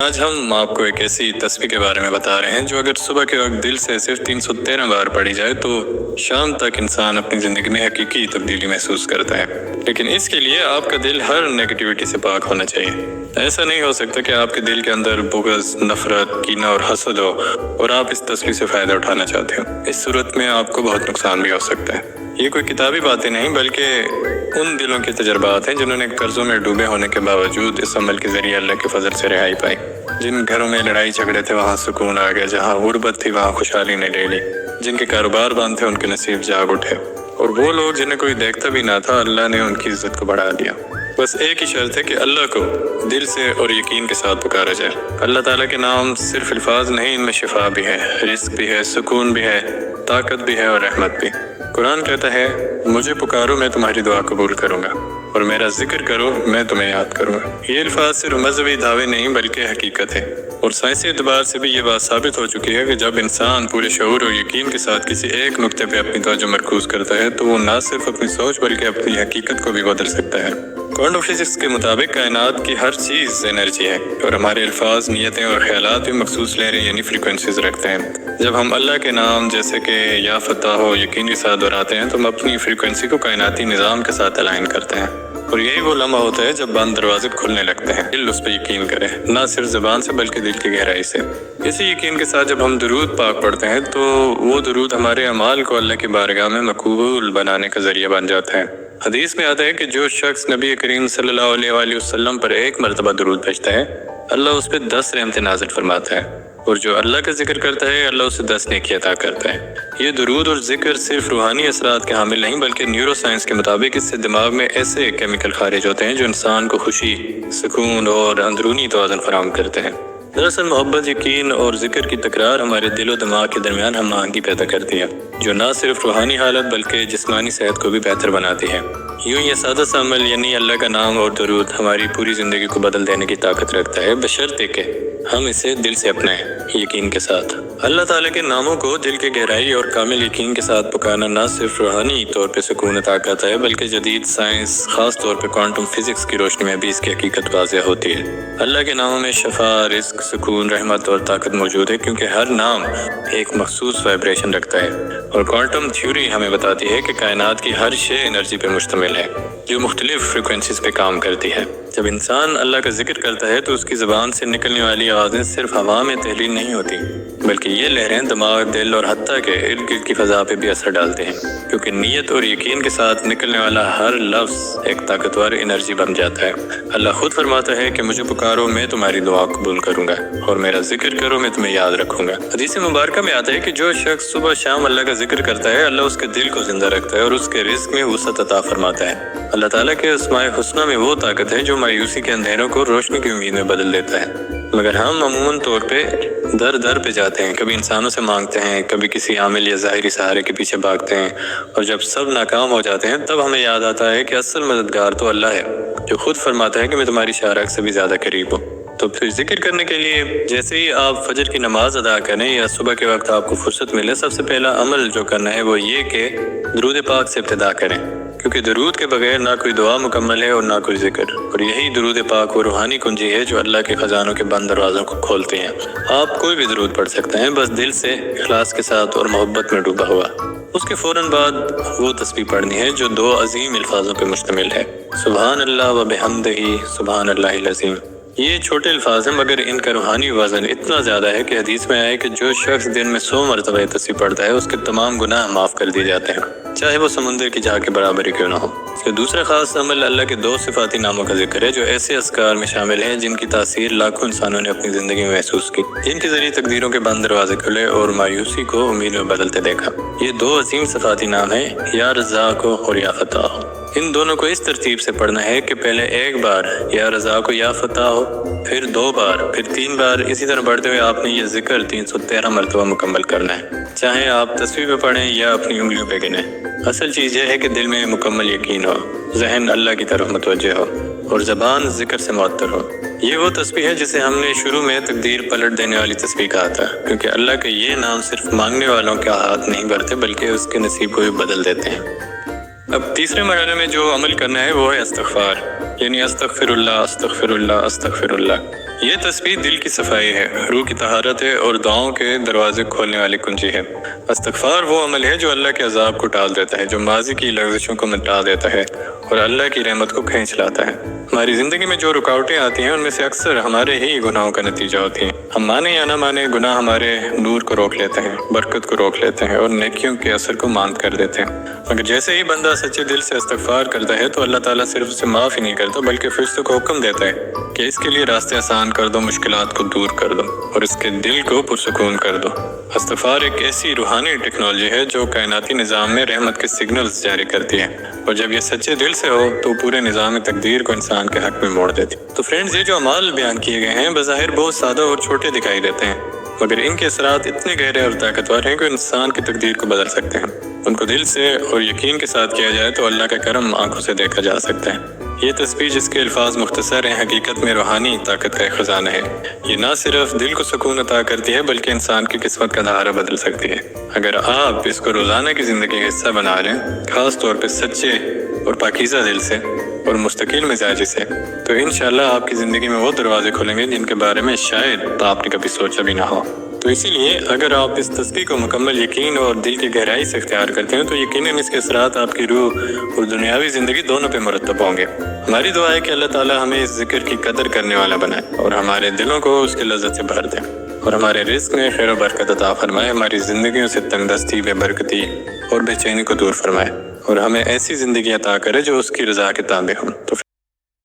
آج ہم آپ کو ایک ایسی تسبیح کے بارے میں بتا رہے ہیں جو اگر صبح کے وقت دل سے صرف 313 بار پڑھی جائے تو شام تک انسان اپنی زندگی میں حقیقی تبدیلی محسوس کرتا ہے۔ لیکن اس کے لیے آپ کا دل ہر نیگیٹیوٹی سے پاک ہونا چاہیے۔ ایسا نہیں ہو سکتا کہ آپ کے دل کے اندر بغض، نفرت، کینہ اور حسد ہو اور آپ اس تسبیح سے فائدہ اٹھانا چاہتے ہو۔ اس صورت میں آپ کو بہت نقصان بھی ہو سکتا ہے۔ یہ کوئی کتابی باتیں نہیں بلکہ ان دلوں کے تجربات ہیں جنہوں نے قرضوں میں ڈوبے ہونے کے باوجود اس عمل کے ذریعے اللہ کے فضل سے رہائی پائی۔ جن گھروں میں لڑائی جھگڑے تھے وہاں سکون آ گیا، جہاں غربت تھی وہاں خوشحالی نے لے لی، جن کے کاروبار بند تھے ان کے نصیب جاگ اٹھے، اور وہ لوگ جنہیں کوئی دیکھتا بھی نہ تھا اللہ نے ان کی عزت کو بڑھا دیا۔ بس ایک ہی شرط ہے کہ اللہ کو دل سے اور یقین کے ساتھ پکارا جائے۔ اللہ تعالیٰ کے نام صرف الفاظ نہیں، ان میں شفا بھی ہے، رزق بھی ہے، سکون بھی ہے، طاقت بھی ہے اور رحمت بھی۔ قرآن کہتا ہے مجھے پکارو میں تمہاری دعا قبول کروں گا، اور میرا ذکر کرو میں تمہیں یاد کروں گا۔ یہ الفاظ صرف مذہبی دعوے نہیں بلکہ حقیقت ہے، اور سائنسی اعتبار سے بھی یہ بات ثابت ہو چکی ہے کہ جب انسان پورے شعور اور یقین کے ساتھ کسی ایک نقطے پہ اپنی توجہ مرکوز کرتا ہے تو وہ نہ صرف اپنی سوچ بلکہ اپنی حقیقت کو بھی بدل سکتا ہے۔ کوانٹم فزکس کے مطابق کائنات کی ہر چیز انرجی ہے، اور ہمارے الفاظ، نیتیں اور خیالات بھی مخصوص لہریں یعنی فریکوینسیز رکھتے ہیں۔ جب ہم اللہ کے نام جیسے کہ یا فتح ہو یقین کے ساتھ دہراتے ہیں تو ہم اپنی فریکوینسی کو کائناتی نظام کے ساتھ الائن کرتے ہیں، اور یہی وہ لمحہ ہوتا ہے جب بند دروازے کھلنے لگتے ہیں۔ دل اس پہ یقین کرے، نہ صرف زبان سے بلکہ دل کی گہرائی سے۔ اسی یقین کے ساتھ جب ہم درود پاک پڑھتے ہیں تو وہ درود ہمارے اعمال کو اللہ کی بارگاہ میں مقبول بنانے کا ذریعہ بن جاتا ہے۔ حدیث میں آتا ہے کہ جو شخص نبی کریم صلی اللہ علیہ وآلہ وسلم پر ایک مرتبہ درود بھیجتا ہے اللہ اس پہ 10 رحمتیں نازل فرماتا ہے، اور جو اللہ کا ذکر کرتا ہے اللہ اسے 10 نیکی عطا کرتا ہے۔ یہ درود اور ذکر صرف روحانی اثرات کے حامل نہیں بلکہ نیورو سائنس کے مطابق اس سے دماغ میں ایسے کیمیکل خارج ہوتے ہیں جو انسان کو خوشی، سکون اور اندرونی توازن فراہم کرتے ہیں۔ دراصل محبت، یقین اور ذکر کی تکرار ہمارے دل و دماغ کے درمیان ہم آہنگی پیدا کرتی ہے، جو نہ صرف روحانی حالت بلکہ جسمانی صحت کو بھی بہتر بناتی ہے۔ یوں یہ سادہ سا عمل یعنی اللہ کا نام اور درود ہماری پوری زندگی کو بدل دینے کی طاقت رکھتا ہے، بشرطے کہ ہم اسے دل سے اپنائیں، یقین کے ساتھ۔ اللہ تعالیٰ کے ناموں کو دل کے گہرائی اور کامل یقین کے ساتھ پکارنا نہ صرف روحانی طور پہ سکون عطا کرتا ہے بلکہ جدید سائنس، خاص طور پہ کوانٹم فزکس کی روشنی میں بھی اس کی حقیقت واضح ہوتی ہے۔ اللہ کے ناموں میں شفا، رزق، سکون، رحمت اور طاقت موجود ہے کیونکہ ہر نام ایک مخصوص وائبریشن رکھتا ہے، اور کوانٹم تھیوری ہمیں بتاتی ہے کہ کائنات کی ہر شے انرجی پہ مشتمل ہے جو مختلف فریکوینسیز پہ کام کرتی ہے۔ جب انسان اللہ کا ذکر کرتا ہے تو اس کی زبان سے نکلنے والی آوازیں صرف ہوا میں تحلیل نہیں ہوتی بلکہ یہ لہریں دماغ، دل اور حتیٰ کہ ارد گرد کی فضا پہ بھی اثر ڈالتے ہیں، کیونکہ نیت اور یقین کے ساتھ نکلنے والا ہر لفظ ایک طاقتور انرجی بن جاتا ہے۔ اللہ خود فرماتا ہے کہ مجھے پکارو میں تمہاری دعا قبول کروں گا، اور میرا ذکر کرو میں تمہیں یاد رکھوں گا۔ حدیث مبارکہ میں آتا ہے کہ جو شخص صبح شام اللہ کا ذکر کرتا ہے اللہ اس کے دل کو زندہ رکھتا ہے اور اس کے رزق میں وسعت عطا فرماتا ہے۔ اللہ تعالیٰ کے اسماء الحسنی میں وہ طاقت ہے جو مایوسی کے اندھیروں کو روشنی کی امید میں بدل دیتا ہے، مگر ہم عموماً طور پہ در در پہ جاتے ہیں، کبھی انسانوں سے مانگتے ہیں، کبھی کسی عامل یا ظاہری سہارے کے پیچھے بھاگتے ہیں، اور جب سب ناکام ہو جاتے ہیں تب ہمیں یاد آتا ہے کہ اصل مددگار تو اللہ ہے جو خود فرماتا ہے کہ میں تمہاری شارک سے بھی زیادہ قریب ہوں۔ تو پھر ذکر کرنے کے لیے جیسے ہی آپ فجر کی نماز ادا کریں یا صبح کے وقت آپ کو فرصت ملے سب سے پہلا عمل جو کرنا ہے وہ یہ کہ درود پاک سے ابتدا کریں، کیونکہ درود کے بغیر نہ کوئی دعا مکمل ہے اور نہ کوئی ذکر، اور یہی درود پاک وہ روحانی کنجی ہے جو اللہ کے خزانوں کے بند دروازوں کو کھولتے ہیں۔ آپ کوئی بھی درود پڑھ سکتے ہیں، بس دل سے اخلاص کے ساتھ اور محبت میں ڈوبا ہوا۔ اس کے فوراً بعد وہ تسبیح پڑھنی ہے جو 2 عظیم الفاظوں پہ مشتمل ہے، سبحان اللہ و بحمدہ سبحان اللہ العظیم۔ یہ چھوٹے الفاظ ہیں مگر ان کا روحانی وزن اتنا زیادہ ہے کہ حدیث میں آئے کہ جو شخص دن میں 100 مرتبہ یہ تسبیح پڑھتا ہے اس کے تمام گناہ معاف کر دیے جاتے ہیں، چاہے وہ سمندر کی جھاگ کے برابر ہی کیوں نہ ہو۔ اس کا دوسرا خاص عمل اللہ کے 2 صفاتی ناموں کا ذکر ہے جو ایسے اذکار میں شامل ہیں جن کی تاثیر لاکھوں انسانوں نے اپنی زندگی میں محسوس کی، جن کے ذریعے تقدیروں کے بند دروازے کھلے اور مایوسی کو امید میں بدلتے دیکھا۔ یہ 2 عظیم صفاتی نام ہیں، یا رزاق اور یا فتح۔ ان دونوں کو اس ترتیب سے پڑھنا ہے کہ پہلے ایک بار یا رزاق یا فتح ہو، پھر 2 بار، پھر 3 بار، اسی طرح بڑھتے ہوئے آپ نے یہ ذکر 313 مرتبہ مکمل کرنا ہے، چاہے آپ تصویر پہ پڑھیں یا اپنی انگلیوں پہ گنیں۔ اصل چیز یہ ہے کہ دل میں مکمل یقین ہو، ذہن اللہ کی طرف متوجہ ہو اور زبان ذکر سے معطر ہو۔ یہ وہ تسبیح ہے جسے ہم نے شروع میں تقدیر پلٹ دینے والی تسبیح کہا تھا، کیونکہ اللہ کے یہ نام صرف مانگنے والوں کا ہاتھ نہیں بھرتے بلکہ اس کے نصیب کو بھی بدل دیتے ہیں۔ اب تیسرے مرحلے میں جو عمل کرنا ہے وہ ہے استغفار، یعنی استغفر اللہ استغفر اللہ استغفر اللہ۔ یہ تسبیح دل کی صفائی ہے، روح کی طہارت ہے اور دعاؤں کے دروازے کھولنے والی کنجی ہے۔ استغفار وہ عمل ہے جو اللہ کے عذاب کو ٹال دیتا ہے، جو ماضی کی لغزشوں کو مٹا دیتا ہے اور اللہ کی رحمت کو کھینچ لاتا ہے۔ ہماری زندگی میں جو رکاوٹیں آتی ہیں ان میں سے اکثر ہمارے ہی گناہوں کا نتیجہ ہوتی ہیں۔ ہم مانے یا نہ مانے، گناہ ہمارے نور کو روک لیتے ہیں، برکت کو روک لیتے ہیں اور نیکیوں کے اثر کو ماند کر دیتے ہیں۔ مگر جیسے ہی بندہ سچے دل سے استغفار کرتا ہے تو اللہ تعالیٰ صرف اسے معاف ہی نہیں کرتا بلکہ فرشتوں کو حکم دیتا ہے کہ اس کے لیے راستے آسان کر دو، مشکلات کو دور کر دو اور اس کے دل کو پرسکون کر دو۔ استغفار ایک ایسی روحانی ٹیکنالوجی ہے جو کائناتی نظام میں رحمت کے سگنلز جاری کرتی ہے، اور جب یہ سچے دل سے ہو تو پورے نظام تقدیر کو انسان کے حق میں موڑ دیتی۔ تو فرینڈز، یہ جو اعمال بیان کیے گئے ہیں بظاہر بہت سادہ اور چھوٹے دکھائی دیتے ہیں، مگر ان کے اثرات اتنے گہرے اور طاقتور ہیں کہ انسان کی تقدیر کو بدل سکتے ہیں۔ ان کو دل سے اور یقین کے ساتھ کیا جائے تو اللہ کا کرم آنکھوں سے دیکھا جا سکتا ہے۔ یہ تسبیح جس کے الفاظ مختصر ہیں، حقیقت میں روحانی طاقت کا ایک خزانہ ہے۔ یہ نہ صرف دل کو سکون عطا کرتی ہے بلکہ انسان کی قسمت کا دہارہ بدل سکتی ہے۔ اگر آپ اس کو روزانہ کی زندگی کا حصہ بنا لیں، خاص طور پہ سچے اور پاکیزہ دل سے اور مستقل مزاجی سے، تو انشاءاللہ آپ کی زندگی میں وہ دروازے کھلیں گے جن کے بارے میں شاید آپ نے کبھی سوچا بھی نہ ہو۔ تو اسی لیے اگر آپ اس تسبیح کو مکمل یقین اور دل کی گہرائی سے اختیار کرتے ہیں تو یقیناً اس کے اثرات آپ کی روح اور دنیاوی زندگی دونوں پہ مرتب ہوں گے۔ ہماری دعا ہے کہ اللہ تعالیٰ ہمیں اس ذکر کی قدر کرنے والا بنائے اور ہمارے دلوں کو اس کی لذت سے بھر دے اور ہمارے رزق میں خیر و برکت عطا فرمائے، ہماری زندگیوں سے تنگ دستی، بے برکتی اور بے چینی کو دور فرمائے اور ہمیں ایسی زندگی عطا کرے جو اس کی رضا کے تابع ہوں۔ تو